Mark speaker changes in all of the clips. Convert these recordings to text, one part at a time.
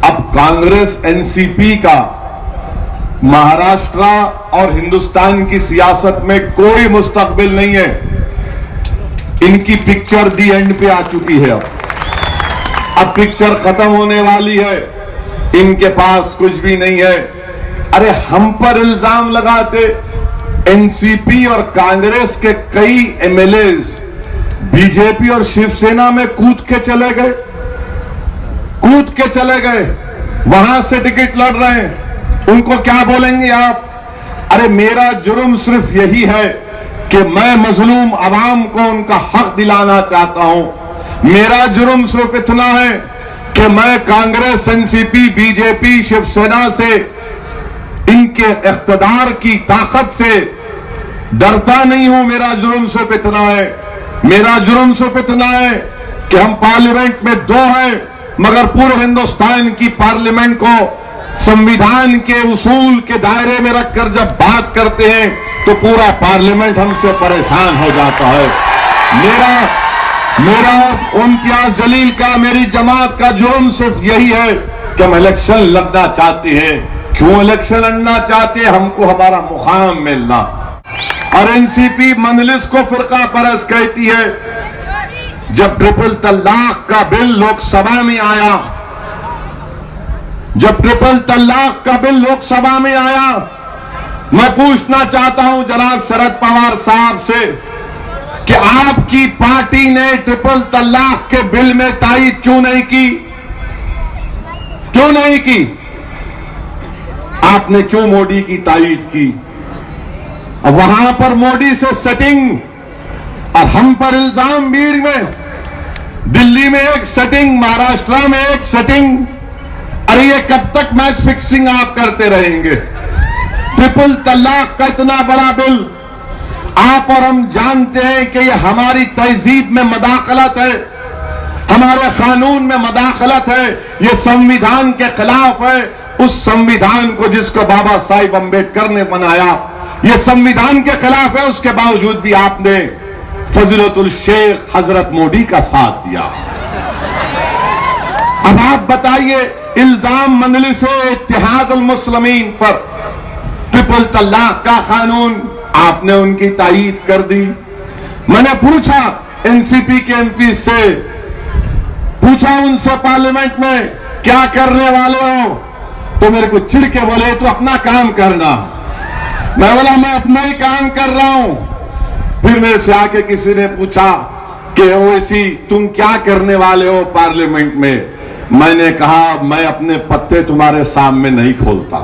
Speaker 1: अब कांग्रेस एनसीपी का महाराष्ट्र और हिंदुस्तान की सियासत में कोई मुस्तकबिल नहीं है। इनकी पिक्चर दी एंड पे आ चुकी है। अब पिक्चर खत्म होने वाली है। इनके पास कुछ भी नहीं है। अरे हम पर इल्जाम लगाते, एनसीपी और कांग्रेस के कई एमएलएज बीजेपी और शिवसेना में कूद के चले गए, वहां से टिकट लड़ रहे हैं। उनको क्या बोलेंगे आप? अरे मेरा जुर्म सिर्फ यही है कि मैं मजलूम आवाम को उनका हक दिलाना चाहता हूं। मेरा जुर्म सिर्फ इतना है कि मैं कांग्रेस, एनसीपी, बीजेपी, शिवसेना से, इनके इख्तिदार की ताकत से डरता नहीं हूं। मेरा जुर्म सिर्फ इतना है, मेरा जुर्म सिर्फ इतना है कि हम पार्लियामेंट में 2 हैं, मगर पूरे हिंदुस्तान की पार्लियामेंट को संविधान के उसूल के दायरे में रखकर जब बात करते हैं तो पूरा पार्लियामेंट हमसे परेशान हो जाता है। मेरा इम्तियाज जलील का, मेरी जमात का जुर्म सिर्फ यही है कि हम इलेक्शन लड़ना चाहते हैं। क्यों इलेक्शन लड़ना चाहते हैं? हमको हमारा मुकाम मिलना। और एनसीपी मंजलिस को फिरका परस्त कहती है। जब ट्रिपल तलाक का बिल लोकसभा में आया, मैं पूछना चाहता हूं जनाब शरद पवार साहब से कि आपकी पार्टी ने ट्रिपल तलाक के बिल में तायीद क्यों नहीं की? आपने क्यों मोदी की तायीद की? वहां पर मोदी से सेटिंग और हम पर इल्जाम। भीड़ में, दिल्ली में एक सेटिंग, महाराष्ट्र में एक सेटिंग। अरे ये कब तक मैच फिक्सिंग आप करते रहेंगे? ट्रिपल तलाक का इतना बड़ा बिल, आप और हम जानते हैं कि ये हमारी तहजीब में मदाखलत है, हमारे कानून में मदाखलत है, ये संविधान के खिलाफ है। उस संविधान को जिसको बाबा साहिब अम्बेडकर ने बनाया, ये संविधान के खिलाफ है। उसके बावजूद भी आपने फजीलतुल शेख हजरत मोदी का साथ दिया। अब आप बताइए, इल्जाम मंजलिस इत्तेहादुल मुस्लिमीन पर ट्रिपल तलाक का कानून, आपने उनकी तायीद कर दी। मैंने पूछा एनसीपी के एमपी से, पूछा उनसे पार्लियामेंट में, क्या करने वाले हो? तो मेरे को चिढ़ के बोले, तो अपना काम करना। मैं बोला मैं अपना ही काम कर रहा हूं। फिर मेरे से आके किसी ने पूछा कि ओवैसी तुम क्या करने वाले हो पार्लियामेंट में? मैंने कहा मैं अपने पत्ते तुम्हारे सामने नहीं खोलता।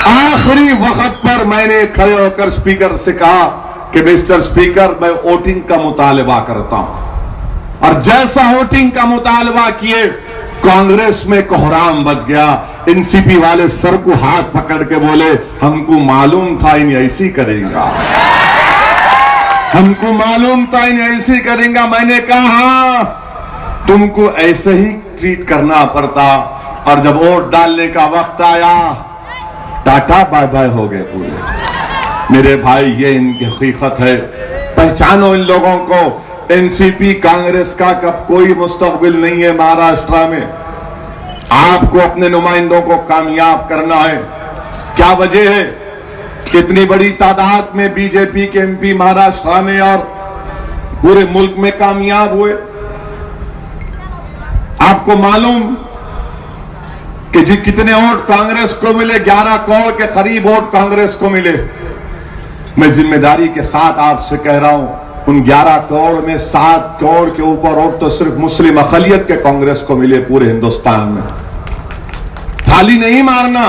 Speaker 1: आखिरी वक्त पर मैंने खड़े होकर स्पीकर से कहा कि मिस्टर स्पीकर, मैं वोटिंग का मुतालबा करता हूं। और जैसा वोटिंग का मुतालबा किए, कांग्रेस में कोहराम बच गया। एनसीपी वाले सर को हाथ पकड़ के बोले, हमको मालूम था इन ऐसी करेगा, हमको मालूम था इन ऐसी करेगा। मैंने कहा तुमको ऐसे ही ट्रीट करना पड़ता। और जब वोट डालने का वक्त आया, टाटा बाय बाय हो गए पूरे। मेरे भाई, ये इनकी हकीकत है। पहचानो इन लोगों को। एनसीपी कांग्रेस का कब कोई मुस्तकबिल नहीं है महाराष्ट्र में। आपको अपने नुमाइंदों को कामयाब करना है। क्या वजह है? कितनी बड़ी तादाद में बीजेपी के एमपी महाराष्ट्र में और पूरे मुल्क में कामयाब हुए। आपको मालूम कि जी कितने वोट कांग्रेस को मिले? 11 करोड़ के करीब वोट कांग्रेस को मिले। मैं जिम्मेदारी के साथ आपसे कह रहा हूं, उन 11 करोड़ में 7 करोड़ के ऊपर वोट तो सिर्फ मुस्लिम अकलियत के कांग्रेस को मिले पूरे हिंदुस्तान में। थाली नहीं मारना,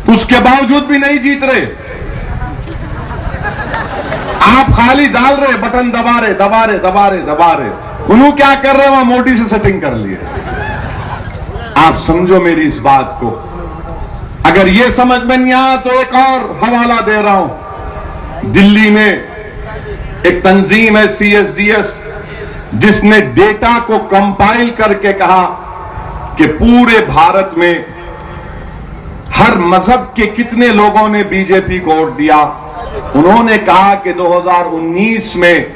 Speaker 1: उसके बावजूद भी नहीं जीत रहे। आप खाली डाल रहे, बटन दबा रहे। उन्होंने क्या कर रहे हैं? वहां मोदी से सेटिंग कर लिए। आप समझो मेरी इस बात को। अगर ये समझ में नहीं आया तो एक और हवाला दे रहा हूं। दिल्ली में एक तंजीम है CSDS, जिसने डेटा को कंपाइल करके कहा कि पूरे भारत में हर मजहब के कितने लोगों ने बीजेपी को वोट दिया। उन्होंने कहा कि 2019 में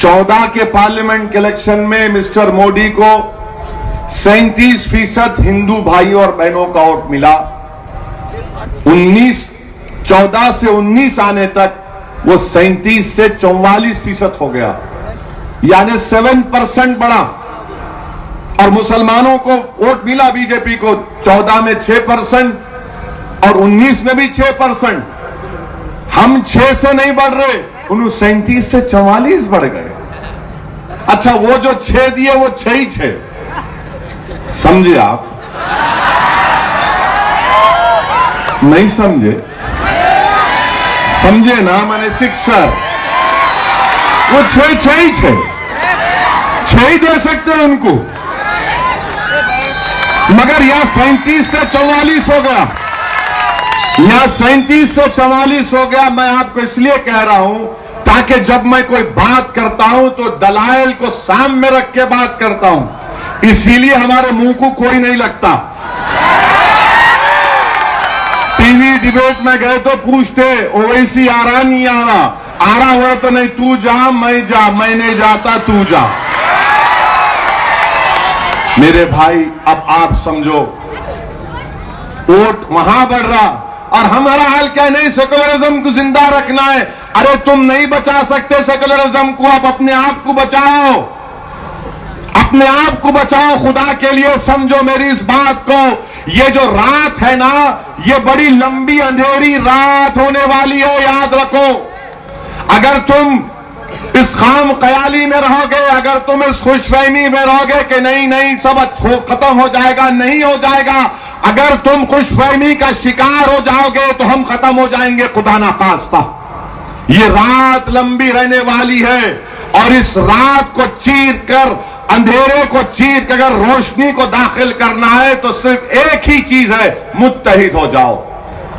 Speaker 1: 14 के पार्लियामेंट के इलेक्शन में मिस्टर मोदी को 37% हिंदू भाइयों और बहनों का वोट मिला। 14 से 19 आने तक वो 37 से 44% हो गया, यानी 7% बढ़ा। और मुसलमानों को वोट मिला बीजेपी को 14 में 6% और 19 में भी 6%। हम 6 से नहीं बढ़ रहे, उन्होंने 37 से 44 बढ़ गए। अच्छा, वो जो 6 दिए वो 6 ही 6, समझे आप? नहीं समझे? समझे ना, मैंने 6 सर, वो 6 ही दे सकते हैं उनको, मगर यहां 37 से 44 हो गया, यहां 37 से 44 हो गया। मैं आपको इसलिए कह रहा हूं ताकि जब मैं कोई बात करता हूं तो दलाइल को सामने रख के बात करता हूं, इसीलिए हमारे मुंह को कोई नहीं लगता। टीवी डिबेट में गए तो पूछते ओवैसी आ रहा नहीं आ रहा हुआ तो नहीं, तू जा, मैं नहीं जाता, तू जा। मेरे भाई, अब आप समझो, वोट वहां बढ़ रहा और हमारा हाल क्या नहीं, सेकुलरिज्म को जिंदा रखना है। अरे तुम नहीं बचा सकते सेकुलरिज्म को, आप अपने आप को बचाओ, अपने आप को बचाओ, खुदा के लिए समझो मेरी इस बात को। ये जो रात है ना, ये बड़ी लंबी अंधेरी रात होने वाली है, याद रखो। अगर तुम इस खाम ख्याली में रहोगे, अगर तुम इस खुशफहमी में रहोगे कि नहीं सब खत्म हो जाएगा, नहीं हो जाएगा। अगर तुम खुशफहमी का शिकार हो जाओगे तो हम खत्म हो जाएंगे, खुदा ना खास्ता। ये रात लंबी रहने वाली है और इस रात को चीर कर, अंधेरे को चीर कर अगर रोशनी को दाखिल करना है तो सिर्फ एक ही चीज है, मुत्तहिद हो जाओ,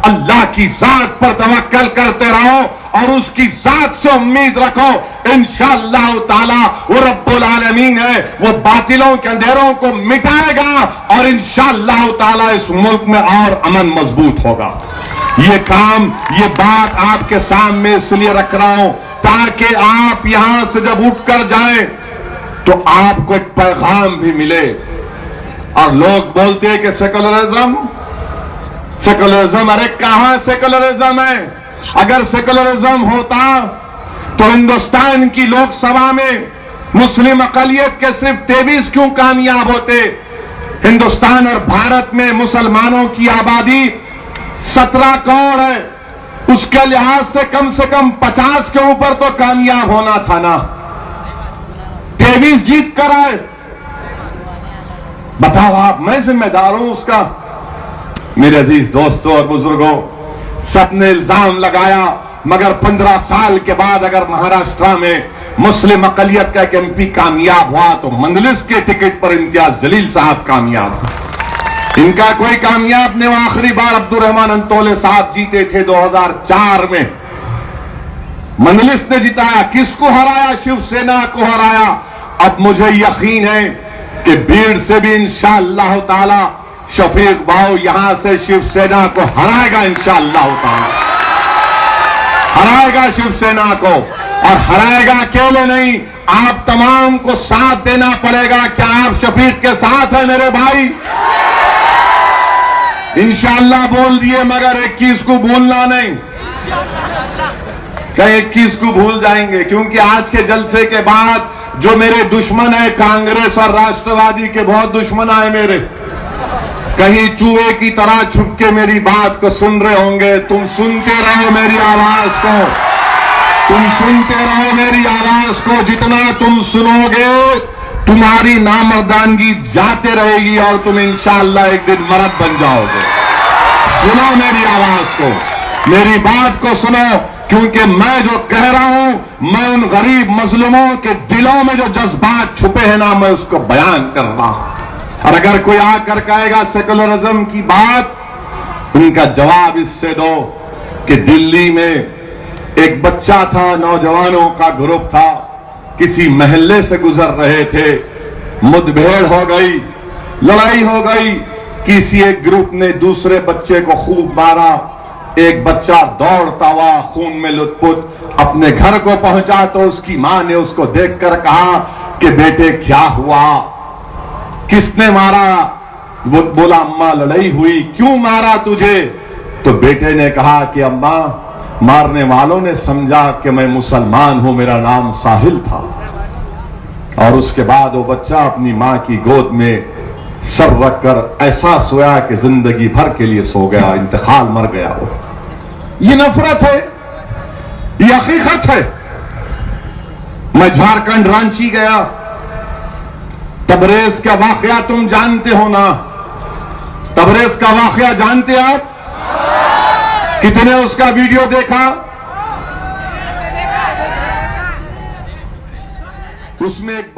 Speaker 1: अल्लाह की जात पर तवक्कल करते रहो और उसकी जात से उम्मीद रखो। इंशाअल्लाह ताला वो रब्बुल आलमीन है, वो बातिलों के अंधेरों को मिटाएगा और इंशाअल्लाह ताला इस मुल्क में और अमन मजबूत होगा। ये काम, ये बात आपके सामने इसलिए रख रहा हूं ताकि आप यहां से जब उठकर जाएं तो आपको एक पैगाम भी मिले। और लोग बोलते हैं कि सेकुलरिज्म, अरे कहां सेकुलरिज्म है? अगर सेकुलरिज्म होता तो हिंदुस्तान की लोकसभा में मुस्लिम अकलियत के सिर्फ 23 क्यों कामयाब होते? हिंदुस्तान और भारत में मुसलमानों की आबादी 17 करोड़ है, उसके लिहाज से कम 50 के ऊपर तो कामयाब होना था ना। 23 जीत कर आए, बताओ आप, मैं जिम्मेदार हूं उसका। मेरे अजीज दोस्तों और बुजुर्गों, सबने इल्जाम लगाया, मगर 15 साल के बाद अगर महाराष्ट्र में मुस्लिम अकलियत का एक एमपी कामयाब हुआ तो मंदलिस के टिकट पर इम्तियाज जलील साहब कामयाब हुए। इनका कोई कामयाब नहीं। आखिरी बार अब्दुल रहमान अंतोले साहब जीते थे 2004 में, मंदलिस ने जिताया। किसको हराया? शिवसेना को हराया। अब मुझे यकीन है कि भीड़ से भी इंशाअल्लाह ताला शफीक भाव यहां से शिवसेना को हराएगा, इंशाअल्लाह ताला हराएगा शिवसेना को। और हराएगा अकेले नहीं, आप तमाम को साथ देना पड़ेगा। क्या आप शफीक के साथ हैं मेरे भाई? इंशाअल्लाह बोल दिए, मगर 21 को भूलना नहीं। कहीं 21 को भूल जाएंगे, क्योंकि आज के जलसे के बाद जो मेरे दुश्मन है, कांग्रेस और राष्ट्रवादी के बहुत दुश्मन आए मेरे, कहीं चूहे की तरह छुप के मेरी बात को सुन रहे होंगे। तुम सुनते रहो मेरी आवाज को, तुम सुनते रहो मेरी आवाज को। जितना तुम सुनोगे तुम्हारी नामर्दानगी जाते रहेगी और तुम इंशाअल्लाह एक दिन मर्द बन जाओगे। सुनो मेरी आवाज को, मेरी बात को सुनो, क्योंकि मैं जो कह रहा हूं, मैं उन गरीब मजलूमों के दिलों में जो जज्बात छुपे हैं ना, मैं उसको बयान कर रहा हूं। और अगर कोई आकर कहेगा सेकुलरिज्म की बात, उनका जवाब इससे दो कि दिल्ली में एक बच्चा था, नौजवानों का ग्रुप था, किसी महल्ले से गुजर रहे थे, मुठभेड़ हो गई, लड़ाई हो गई, किसी एक ग्रुप ने दूसरे बच्चे को खूब मारा, एक बच्चा दौड़ता हुआ खून में लुटपुट अपने घर को पहुंचा तो उसकी मां ने उसको देखकर कहा कि बेटे क्या हुआ, किसने मारा? वो बोला अम्मा लड़ाई हुई। क्यों मारा तुझे? तो बेटे ने कहा कि अम्मा मारने वालों ने समझा कि मैं मुसलमान हूं, मेरा नाम साहिल था। और उसके बाद वो बच्चा अपनी मां की गोद में सर रखकर ऐसा सोया कि जिंदगी भर के लिए सो गया, इंतकाल मर गया। वो ये नफरत है, ये हकीकत है। मैं झारखंड रांची गया, तबरेज का वाकया तुम जानते हो ना? तबरेज का वाकया जानते आप? कितने उसका वीडियो देखा? उसमें